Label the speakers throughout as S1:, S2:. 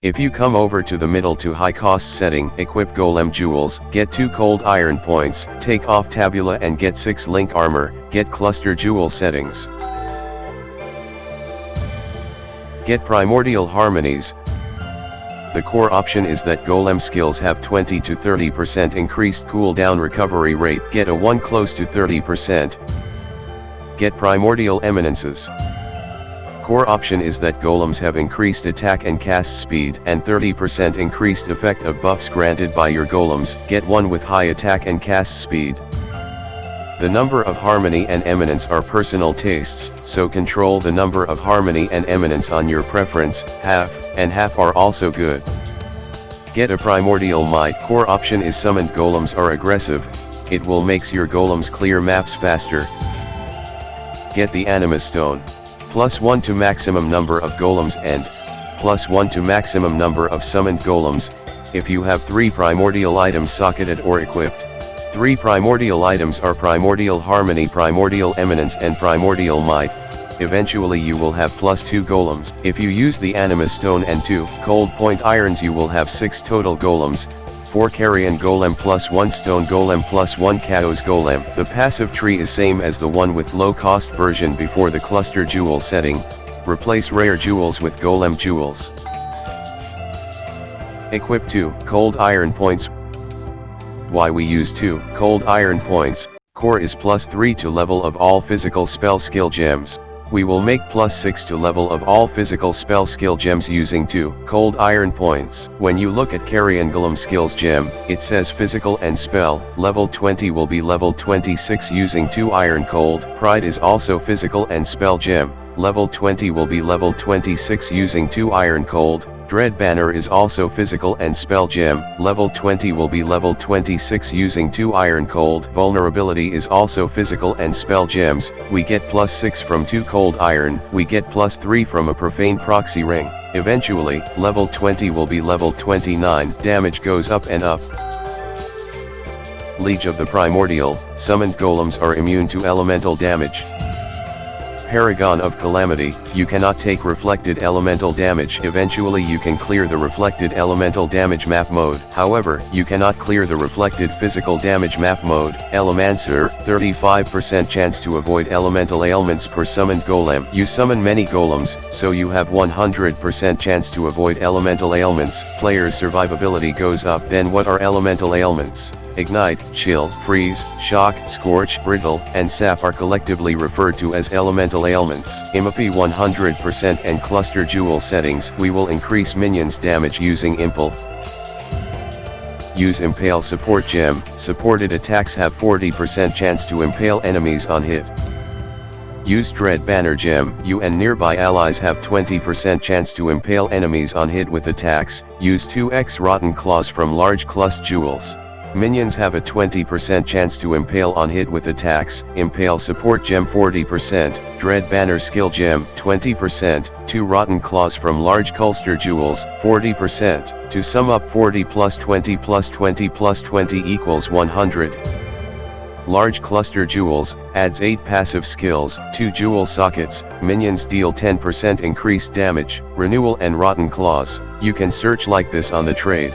S1: If you come over to the middle to high cost setting, equip Golem Jewels, get 2 cold iron points, take off Tabula and get 6 link armor, get cluster jewel settings. Get Primordial Harmonies. The core option is that Golem skills have 20 to 30% increased cooldown recovery rate, get a 1 close to 30%. Get Primordial Eminences. Core option is that golems have increased attack and cast speed and 30% increased effect of buffs granted by your golems, get one with high attack and cast speed. The number of harmony and eminence are personal tastes, so control the number of harmony and eminence on your preference. Half and half are also good. Get a Primordial Might. Core option is summoned golems are aggressive, it will makes your golems clear maps faster. Get the Anima Stone. +1 to maximum number of golems and +1 to maximum number of summoned golems, if you have 3 primordial items socketed or equipped. 3 primordial items are Primordial Harmony, Primordial Eminence and Primordial Might. Eventually you will have +2 golems. If you use the Anima Stone and 2 Cold Point Irons you will have 6 total golems. 4 Carrion Golem +1 Stone Golem +1 Chaos Golem. The passive tree is same as the one with low cost version before the cluster jewel setting. Replace rare jewels with Golem Jewels. Equip 2 Cold Iron Points. Why we use 2 Cold Iron Points? Core is +3 to level of all physical spell skill gems. We will make +6 to level of all physical spell skill gems using 2 Cold Iron Points. When you look at Carrion Golem Skills Gem, it says Physical and Spell, level 20 will be level 26 using 2 Iron Cold. Pride is also Physical and Spell Gem, level 20 will be level 26 using 2 Iron Cold. Dread Banner is also Physical and Spell Gem, level 20 will be level 26 using 2 Iron Cold. Vulnerability is also Physical and Spell Gems, we get +6 from 2 Cold Iron, we get +3 from a Profane Proxy Ring. Eventually, level 20 will be level 29, damage goes up and up. Liege of the Primordial, summoned golems are immune to elemental damage. Paragon of Calamity, you cannot take reflected elemental damage. Eventually you can clear the reflected elemental damage map mode. However, you cannot clear the reflected physical damage map mode. Elemancer, 35% chance to avoid elemental ailments per summoned golem. You summon many golems, so you have 100% chance to avoid elemental ailments. Player's survivability goes up. Then what are elemental ailments? Ignite, Chill, Freeze, Shock, Scorch, Brittle, and Sap are collectively referred to as elemental ailments. IMP 100% and Cluster Jewel settings. We will increase minions damage using Impale. Use Impale Support Gem. Supported attacks have 40% chance to impale enemies on hit. Use Dread Banner Gem. You and nearby allies have 20% chance to impale enemies on hit with attacks. Use 2x Rotten Claws from Large Cluster Jewels. Minions have a 20% chance to impale on hit with attacks. Impale Support Gem 40%, Dread Banner Skill Gem 20%, 2 Rotten Claws from Large Cluster Jewels 40%. To sum up, 40 plus 20 plus 20 plus 20 equals 100. Large Cluster Jewels adds 8 passive skills, 2 jewel sockets, minions deal 10% increased damage. Renewal and Rotten Claws. You can search like this on the trade.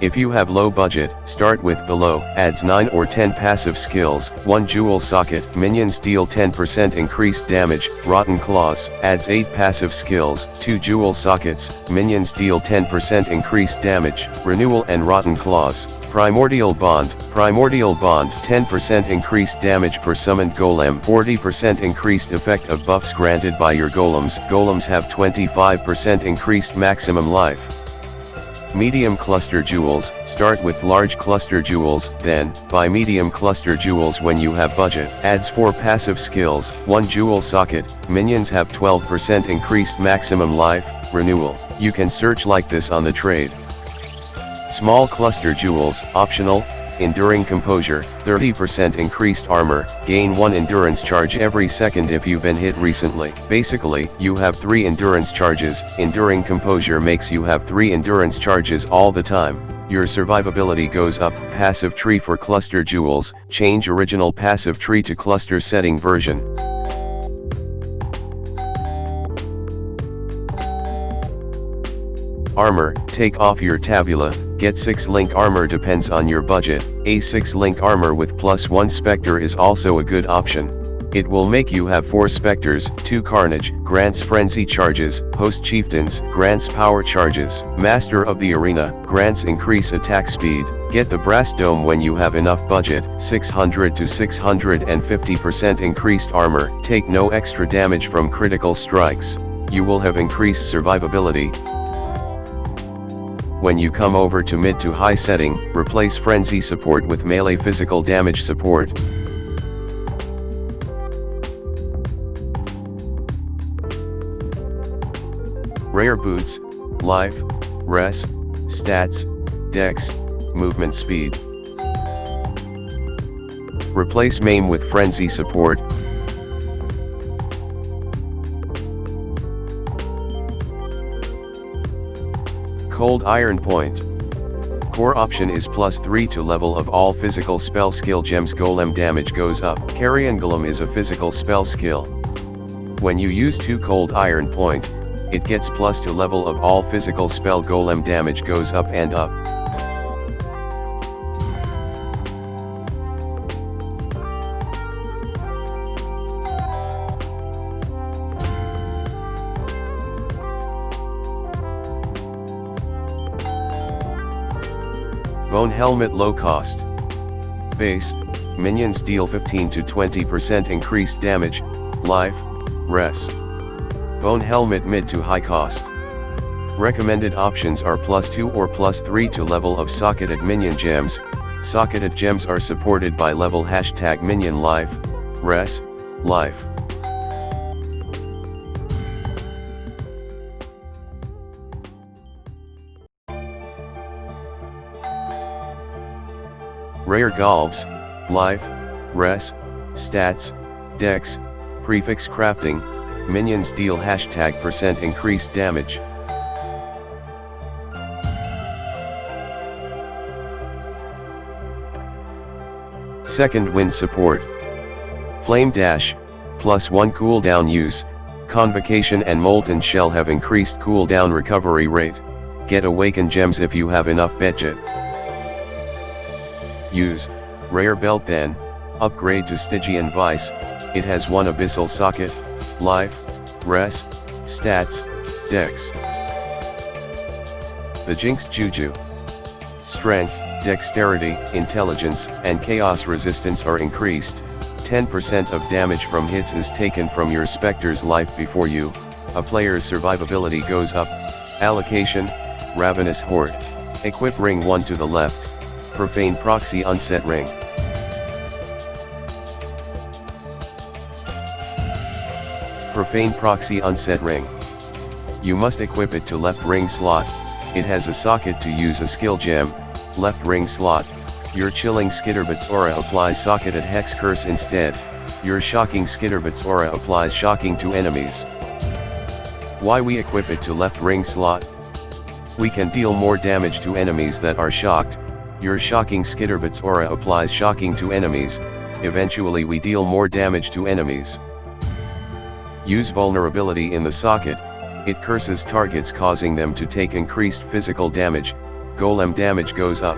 S1: If you have low budget, start with below, adds 9 or 10 passive skills, 1 jewel socket, minions deal 10% increased damage. Rotten Claws, adds 8 passive skills, 2 jewel sockets, minions deal 10% increased damage. Renewal and Rotten Claws. Primordial Bond, 10% increased damage per summoned golem, 40% increased effect of buffs granted by your golems. Golems have 25% increased maximum life. Medium Cluster Jewels, start with Large Cluster Jewels, then, buy Medium Cluster Jewels when you have budget. Adds 4 passive skills, 1 jewel socket, minions have 12% increased maximum life. Renewal. You can search like this on the trade. Small Cluster Jewels, optional. Enduring Composure, 30% increased armor, gain 1 endurance charge every second if you've been hit recently. Basically, you have 3 endurance charges. Enduring Composure makes you have 3 endurance charges all the time. Your survivability goes up. Passive tree for Cluster Jewels, change original passive tree to cluster setting version. Armor, take off your Tabula, get 6 link armor depends on your budget. A 6 link armor with +1 Spectre is also a good option. It will make you have 4 Spectres, 2 Carnage, grants Frenzy charges, Host Chieftains, grants Power charges, Master of the Arena, grants increase attack speed. Get the Brass Dome when you have enough budget, 600 to 650% increased armor, take no extra damage from critical strikes. You will have increased survivability. When you come over to mid to high setting, replace Frenzy support with melee physical damage support. Rare boots, life, res, stats, dex, movement speed. Replace maim with Frenzy support. Cold Iron Point. Core option is +3 to level of all physical spell skill gems. Golem damage goes up. Carrion Golem is a physical spell skill. When you use 2 Cold Iron Point, it gets +2 to level of all physical spell. Golem damage goes up and up. Bone Helmet low cost. Base, minions deal 15 to 20% increased damage, life, res. Bone Helmet mid to high cost. Recommended options are +2 or +3 to level of socketed minion gems. Socketed gems are supported by level #minion life, res, life. Rare Galbs, life, res, stats, dex, prefix crafting, minions deal #% increased damage. Second wind support. Flame Dash, +1 cooldown use, Convocation and Molten Shell have increased cooldown recovery rate. Get Awaken gems if you have enough budget. Use Rare Belt then, upgrade to Stygian Vice, it has 1 Abyssal Socket, life, res, stats, dex. The Jinx Juju. Strength, dexterity, intelligence, and chaos resistance are increased. 10% of damage from hits is taken from your Spectre's life before you. A player's survivability goes up. Allocation, Ravenous Horde. Equip Ring 1 to the left. Profane Proxy Unset Ring. Profane Proxy Unset Ring. You must equip it to left ring slot. It has a socket to use a skill gem, left ring slot. Your Chilling Skitterbits aura applies socketed Hex Curse instead. Your Shocking Skitterbits aura applies shocking to enemies. Why we equip it to left ring slot? We can deal more damage to enemies that are shocked. Your Shocking Skitterbits aura applies shocking to enemies, eventually we deal more damage to enemies. Use Vulnerability in the socket, it curses targets causing them to take increased physical damage, golem damage goes up.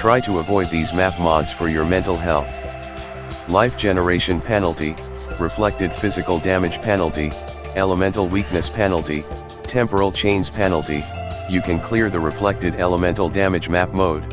S1: Try to avoid these map mods for your mental health. Life generation penalty, reflected physical damage penalty, elemental weakness penalty, temporal chains penalty. You can clear the reflected elemental damage map mode.